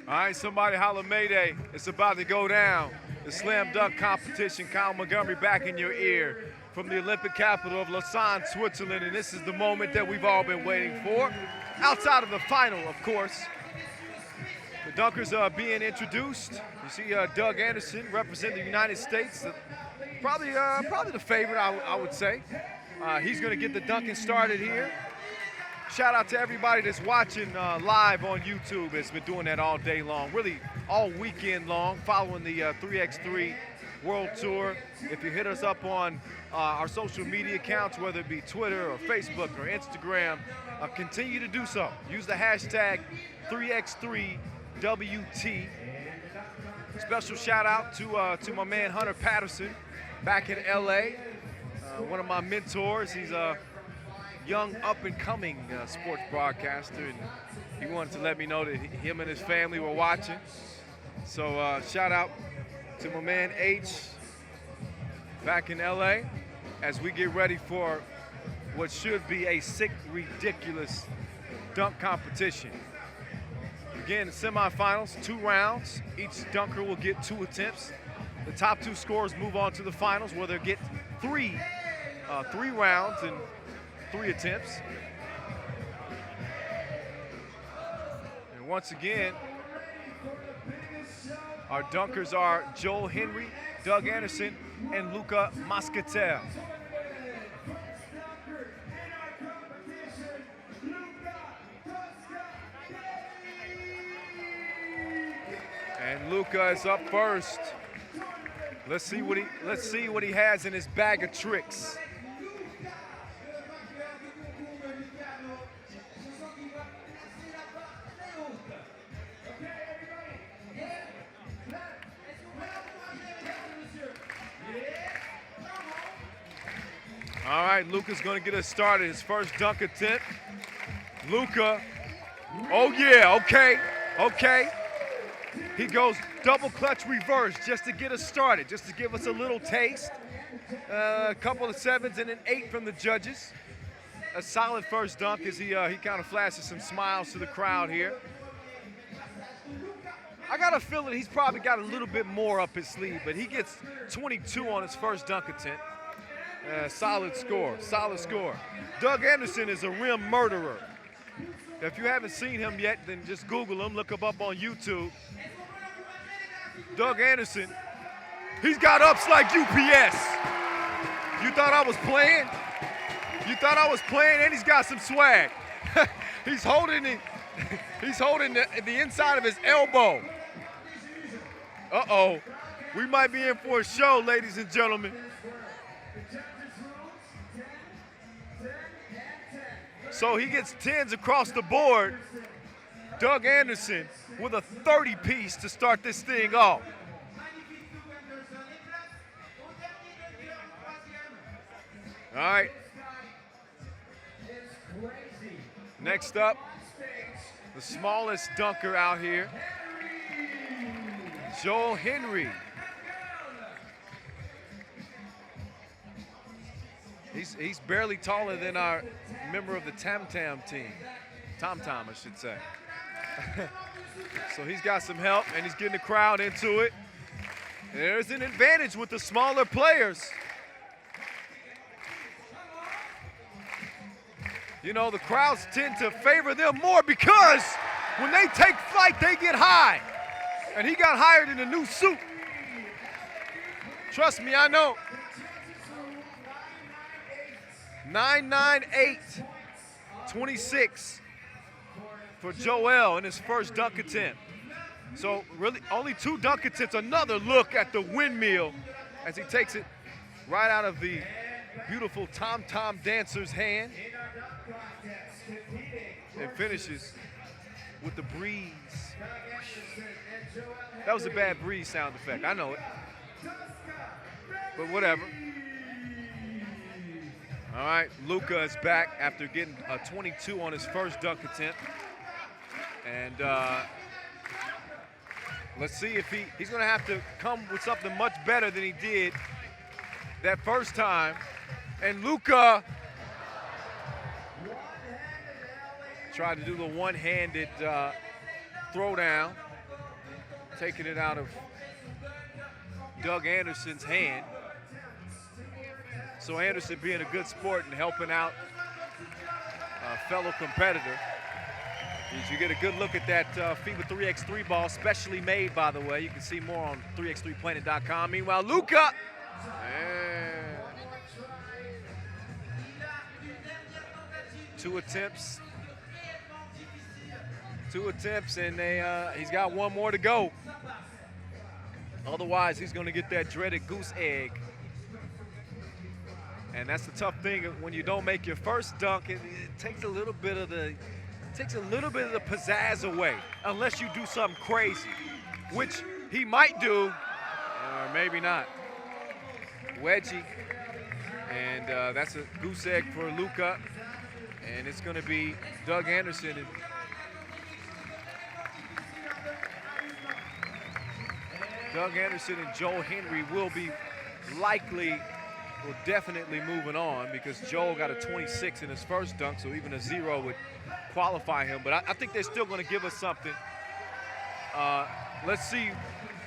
All right, somebody holla Mayday. It's about to go down. The slam dunk competition. Kyle Montgomery back in your ear from the Olympic capital of Lausanne, Switzerland. And this is the moment that we've all been waiting for. Outside of the final, of course. The dunkers are being introduced. You see Doug Anderson representing the United States. Probably the favorite, I would say. He's going to get the dunking started here. Shout out to everybody that's watching live on YouTube. It's been doing that all day long, really all weekend long, following the 3x3 World Tour. If you hit us up on our social media accounts, whether it be Twitter or Facebook or Instagram, continue to do so. Use the hashtag 3x3WT. Special shout out to my man Hunter Patterson back in LA, one of my mentors. He's a young up-and-coming sports broadcaster, and he wanted to let me know that him and his family were watching. So shout out to my man H back in LA as we get ready for what should be a sick, ridiculous dunk competition. Again, the semifinals, 2 rounds. Each dunker will get 2 attempts. The top 2 scorers move on to the finals, where they'll get 3 rounds and 3 attempts. And once again, our dunkers are Joel Henry, Doug Anderson, and Luca Moscatel. And Luca is up first. Let's see what he has in his bag of tricks. All right, Luca's gonna get us started. His first dunk attempt. Luca, oh yeah, okay. He goes double clutch reverse just to get us started, just to give us a little taste. A couple of 7s and an 8 from the judges. A solid first dunk as he kind of flashes some smiles to the crowd here. I got a feeling he's probably got a little bit more up his sleeve, but he gets 22 on his first dunk attempt. Solid score. Doug Anderson is a rim murderer. If you haven't seen him yet, then just Google him, look him up on YouTube. Doug Anderson, he's got ups like UPS. You thought I was playing? And he's got some swag. He's holding the inside of his elbow. Uh-oh, we might be in for a show, ladies and gentlemen. So he gets 10s across the board. Doug Anderson with a 30-piece to start this thing off. All right. Next up, the smallest dunker out here, Joel Henry. He's barely taller than our member of the Tam Tam team. Tom Tom, I should say. So he's got some help, and he's getting the crowd into it. There's an advantage with the smaller players. You know, the crowds tend to favor them more because when they take flight, they get high. And he got hired in a new suit. Trust me, I know. 998, 26 for Joel in his first dunk attempt. So really only 2 dunk attempts. Another look at the windmill as he takes it right out of the beautiful tom-tom dancer's hand and finishes with the breeze. That was a bad breeze sound effect, I know it, but whatever. All right, Luca is back after getting a 22 on his first dunk attempt. And let's see if he's gonna have to come with something much better than he did that first time. And Luca tried to do the one-handed throwdown. taking it out of Doug Anderson's hand. So Anderson being a good sport and helping out a fellow competitor. As you get a good look at that FIBA 3x3 ball, specially made, by the way. You can see more on 3x3planet.com. Meanwhile, Luka. Two attempts, and he's got one more to go. Otherwise, he's going to get that dreaded goose egg. And that's the tough thing when you don't make your first dunk. It takes a little bit of the pizzazz away, unless you do something crazy, which he might do, or maybe not. Wedgie, and that's a goose egg for Luka, and it's going to be Doug Anderson. And Doug Anderson and Joel Henry will definitely moving on, because Joel got a 26 in his first dunk, so even a 0 would qualify him. But I think they're still going to give us something. Let's see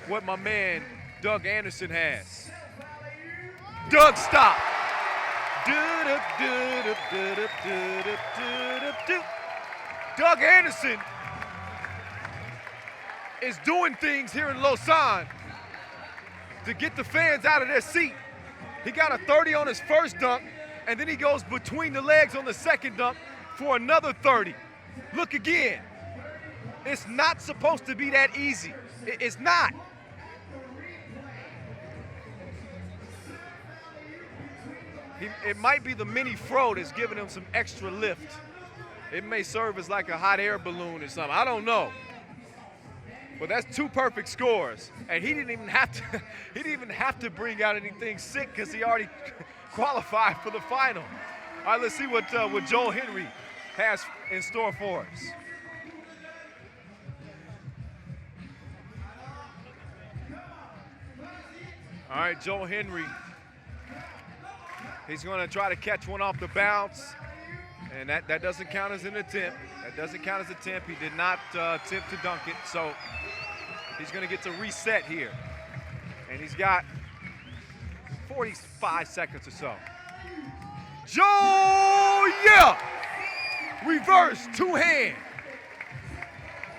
what my man Doug Anderson has. Doug, stop. Doug Anderson is doing things here in Lausanne to get the fans out of their seat. He got a 30 on his first dunk, and then he goes between the legs on the second dunk for another 30. Look again. It's not supposed to be that easy. It's not. It might be the mini fro that's giving him some extra lift. It may serve as like a hot air balloon or something. I don't know. But that's 2 perfect scores, and he didn't even have to bring out anything sick, because he already qualified for the final. All right, let's see what Joel Henry has in store for us. All right, Joel Henry. He's going to try to catch one off the bounce, and that doesn't count as an attempt. That doesn't count as an attempt. He did not attempt to dunk it, so he's going to get to reset here. And he's got 45 seconds or so. Joe, yeah! Reverse, 2-hand.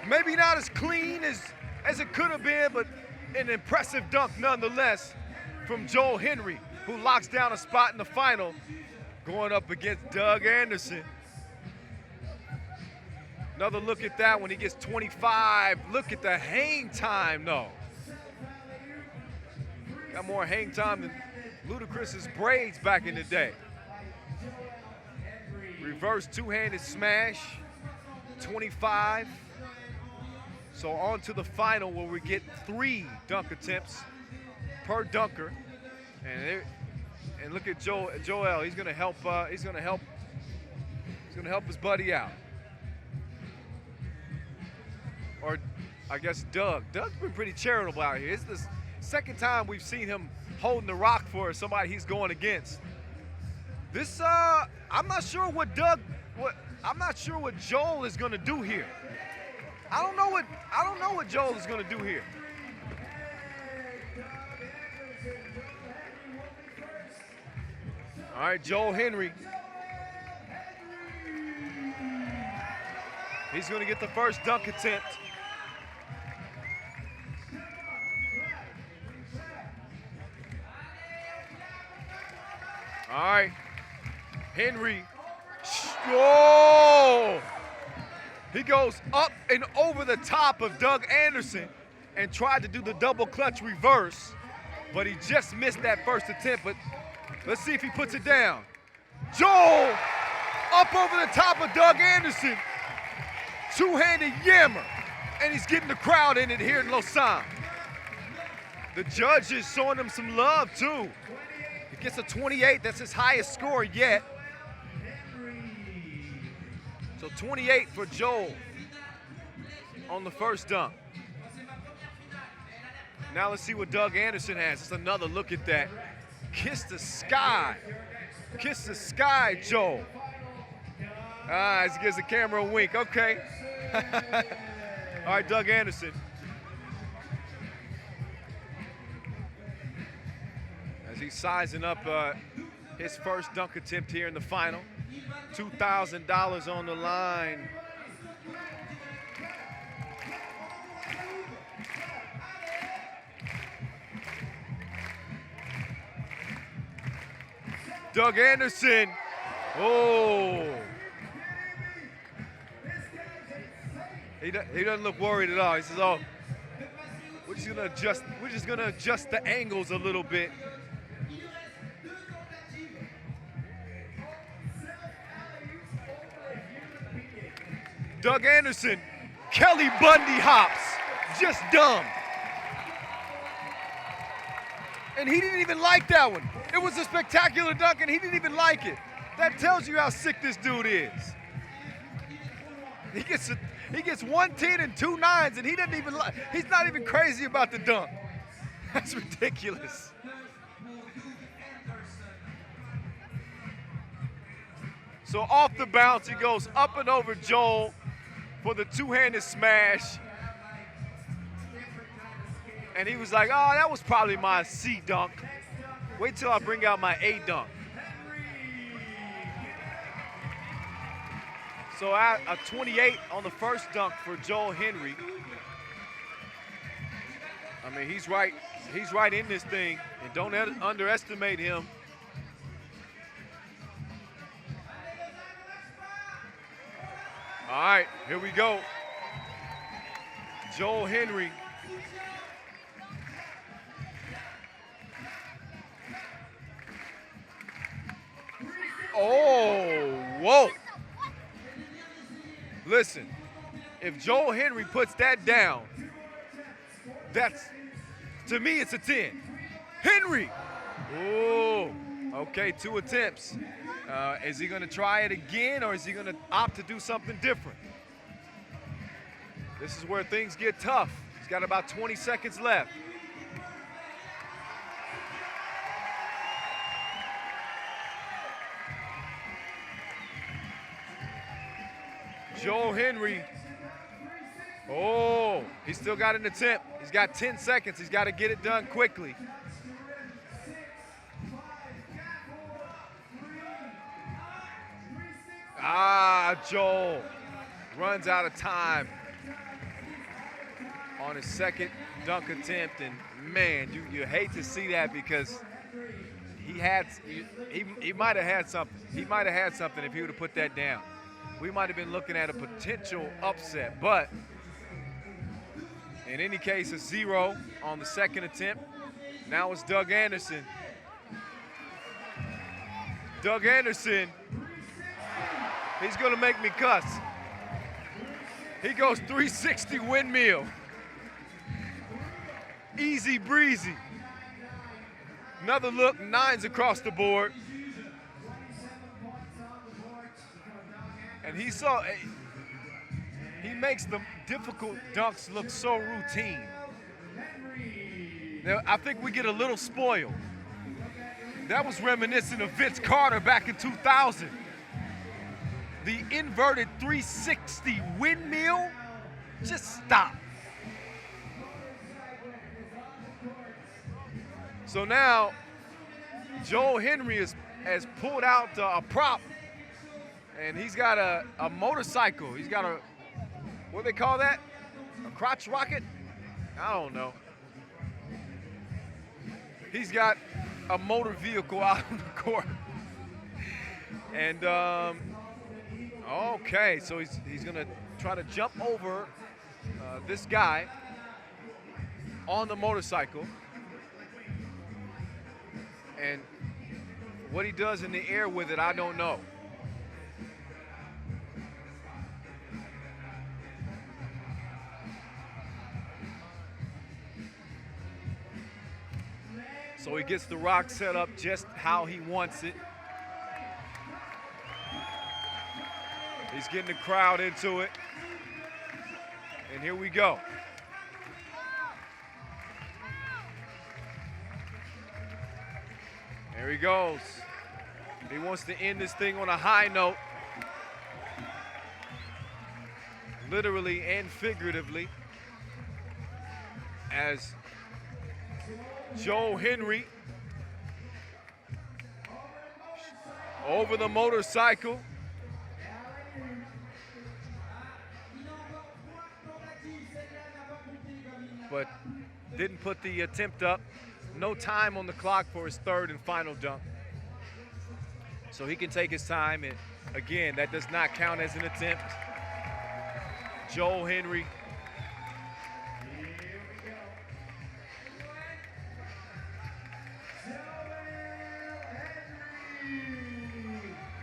Maybe not as clean as it could have been, but an impressive dunk nonetheless from Joel Henry, who locks down a spot in the final, going up against Doug Anderson. Another look at that when he gets 25. Look at the hang time, though. Got more hang time than Ludacris's braids back in the day. Reverse 2-handed smash, 25. So on to the final, where we get 3 dunk attempts per dunker. And look at Joel. He's gonna help. He's gonna help his buddy out. Or I guess Doug. Doug's been pretty charitable out here. It's the second time we've seen him holding the rock for somebody he's going against. This I'm not sure what Joel is gonna do here. I don't know what Joel is gonna do here. All right, Joel Henry. He's gonna get the first dunk attempt. All right, Henry. Oh! He goes up and over the top of Doug Anderson and tried to do the double clutch reverse, but he just missed that first attempt. But let's see if he puts it down. Joel up over the top of Doug Anderson. 2-handed yammer, and he's getting the crowd in it here in Lausanne. The judge is showing him some love, too. He gets a 28. That's his highest score yet. So 28 for Joel on the first dunk. Now let's see what Doug Anderson has. It's another look at that. Kiss the sky. Kiss the sky, Joel. As he gives the camera a wink. Okay. All right, Doug Anderson. he's sizing up his first dunk attempt here in the final. $2,000 on the line. Doug Anderson. Oh. He doesn't look worried at all. He says, "Oh, we're just gonna adjust the angles a little bit." Doug Anderson, Kelly Bundy hops, just dumb. And he didn't even like that one. It was a spectacular dunk and he didn't even like it. That tells you how sick this dude is. He gets 110 and 2 9s and he's not even crazy about the dunk. That's ridiculous. So off the bounce, he goes up and over Joel for the two-handed smash. And he was like, "Oh, that was probably my C dunk. Wait till I bring out my A dunk." So a 28 on the first dunk for Joel Henry. I mean, he's right in this thing, and don't underestimate him. All right, here we go. Joel Henry. Oh, whoa. Listen, if Joel Henry puts that down, to me, it's a 10. Henry. Oh, okay, 2 attempts. Is he going to try it again, or is he going to opt to do something different? This is where things get tough. He's got about 20 seconds left. Joel Henry. Oh, he's still got an attempt. He's got 10 seconds. He's got to get it done quickly. Joel runs out of time on his second dunk attempt, and man, you hate to see that because he might have had something. He might have had something if he would have put that down. We might have been looking at a potential upset, but in any case, a 0 on the second attempt. Now it's Doug Anderson. Doug Anderson, he's gonna make me cuss. He goes 360 windmill. Easy breezy. Another look, 9s across the board. And he makes the difficult dunks look so routine. Now, I think we get a little spoiled. That was reminiscent of Vince Carter back in 2000. The inverted 360 windmill, just stop. So now, Joel Henry has pulled out a prop, and he's got a motorcycle. He's got what do they call that? A crotch rocket? I don't know. He's got a motor vehicle out on the court. And, okay, so he's gonna try to jump over this guy on the motorcycle. And what he does in the air with it, I don't know. So he gets the rock set up just how he wants it. He's getting the crowd into it. And here we go. There he goes. He wants to end this thing on a high note. Literally and figuratively. As Joel Henry over the motorcycle. But didn't put the attempt up. No time on the clock for his third and final dunk. So he can take his time, and again, that does not count as an attempt. Joel Henry.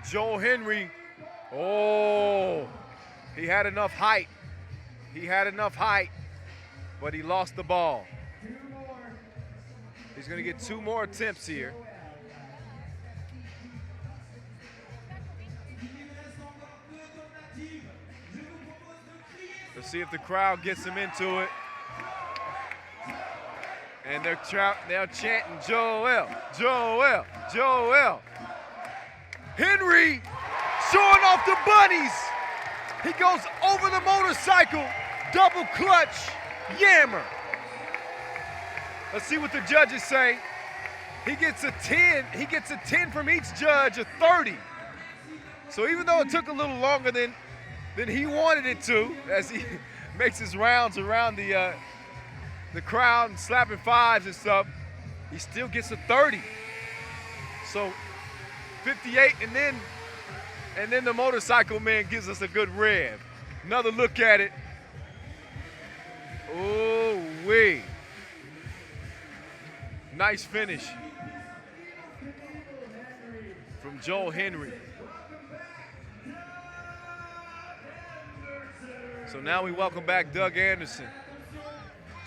Joel Henry, oh, he had enough height. He had enough height, but he lost the ball. He's gonna get 2 more attempts here. Let's see if the crowd gets him into it. And they're chanting, Joel, Joel, Joel. Henry showing off the bunnies. He goes over the motorcycle, double clutch, yammer. Let's see what the judges say. He gets a 10. He gets a 10 from each judge, a 30. So even though it took a little longer than he wanted it to, as he makes his rounds around the crowd and slapping fives and stuff, he still gets a 30. So 58, and then the motorcycle man gives us a good rev. Another look at it. Oh, wee. Nice finish from Joel Henry. So now we welcome back Doug Anderson.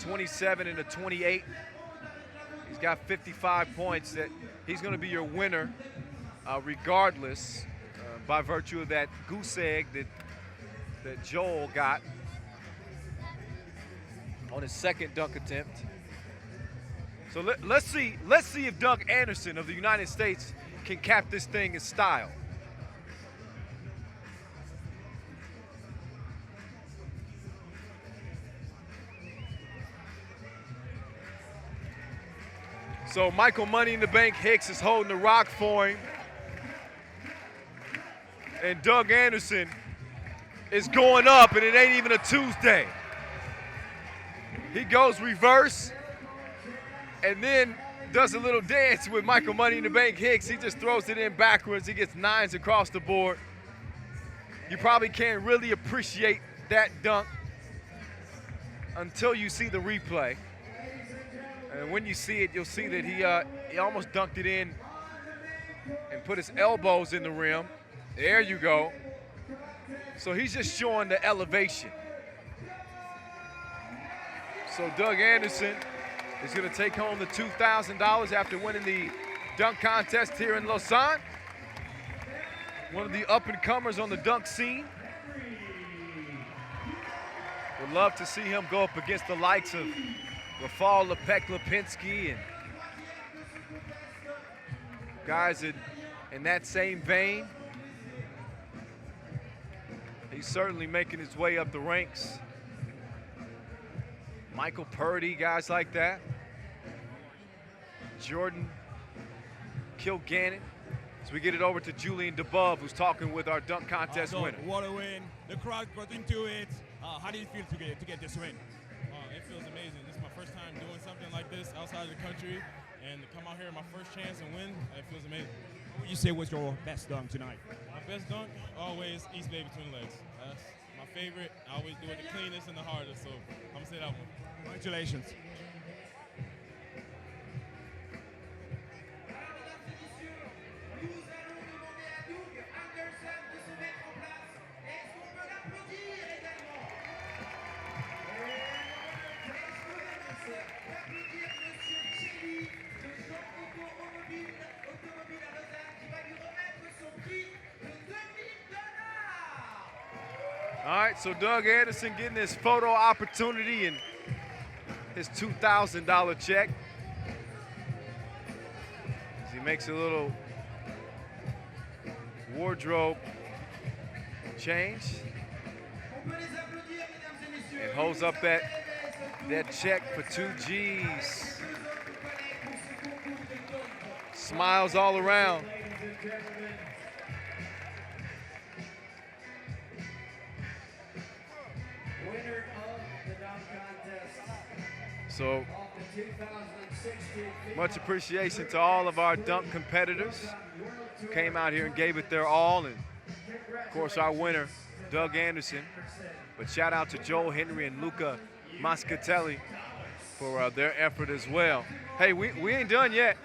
27 and a 28. He's got 55 points. That he's going to be your winner regardless by virtue of that goose egg that Joel got on his second dunk attempt. So let's see if Doug Anderson of the United States can cap this thing in style. So Michael Money in the Bank Hicks is holding the rock for him. And Doug Anderson is going up, and it ain't even a Tuesday. He goes reverse and then does a little dance with Michael Money in the Bank Hicks. He just throws it in backwards. He gets 9s across the board. You probably can't really appreciate that dunk until you see the replay. And when you see it, you'll see that he almost dunked it in and put his elbows in the rim. There you go. So he's just showing the elevation. So Doug Anderson is going to take home the $2,000 after winning the dunk contest here in Lausanne. One of the up-and-comers on the dunk scene. Would love to see him go up against the likes of Rafal Lepek-Lipinski and guys in that same vein. He's certainly making his way up the ranks. Michael Purdy, guys like that. Jordan Kilgannon. So we get it over to Julian DeBove, who's talking with our dunk contest winner. What a win. The crowd got into it. How do you feel to get this win? It feels amazing. This is my first time doing something like this outside of the country, and to come out here, my first chance and win, it feels amazing. What would you say was your best dunk tonight? My best dunk, always East Bay between legs. That's my favorite. I always do it the cleanest and the hardest, so I'm going to say that one. Congratulations. All right, so Doug Anderson getting his photo opportunity and his $2,000 check. As he makes a little wardrobe change and holds up that check for 2 G's. Smiles all around. So much appreciation to all of our dunk competitors who came out here and gave it their all. And of course, our winner, Doug Anderson. But shout out to Joel Henry and Luca Mascatelli for their effort as well. Hey, we ain't done yet.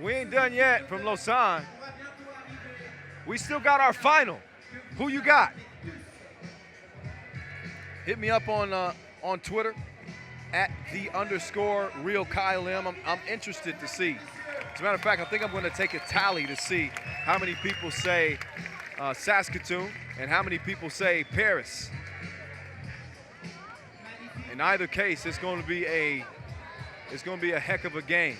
We ain't done yet from Lausanne. We still got our final. Who you got? Hit me up on Twitter @the_real Kyle M. I'm interested to see. As a matter of fact, I think I'm going to take a tally to see how many people say Saskatoon and how many people say Paris. In either case, it's going to be a heck of a game.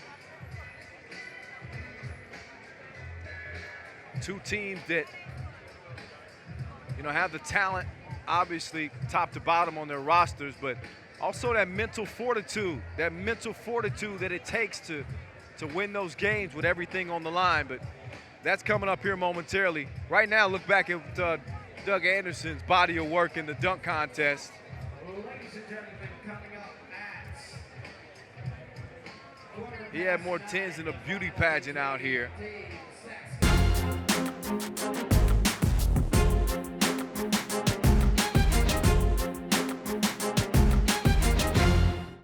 Two teams that, you know, have the talent, obviously top to bottom on their rosters, but also that mental fortitude that it takes to win those games with everything on the line. But that's coming up here momentarily. Right now, look back at Doug Anderson's body of work in the dunk contest. He had more 10s than a beauty pageant out here.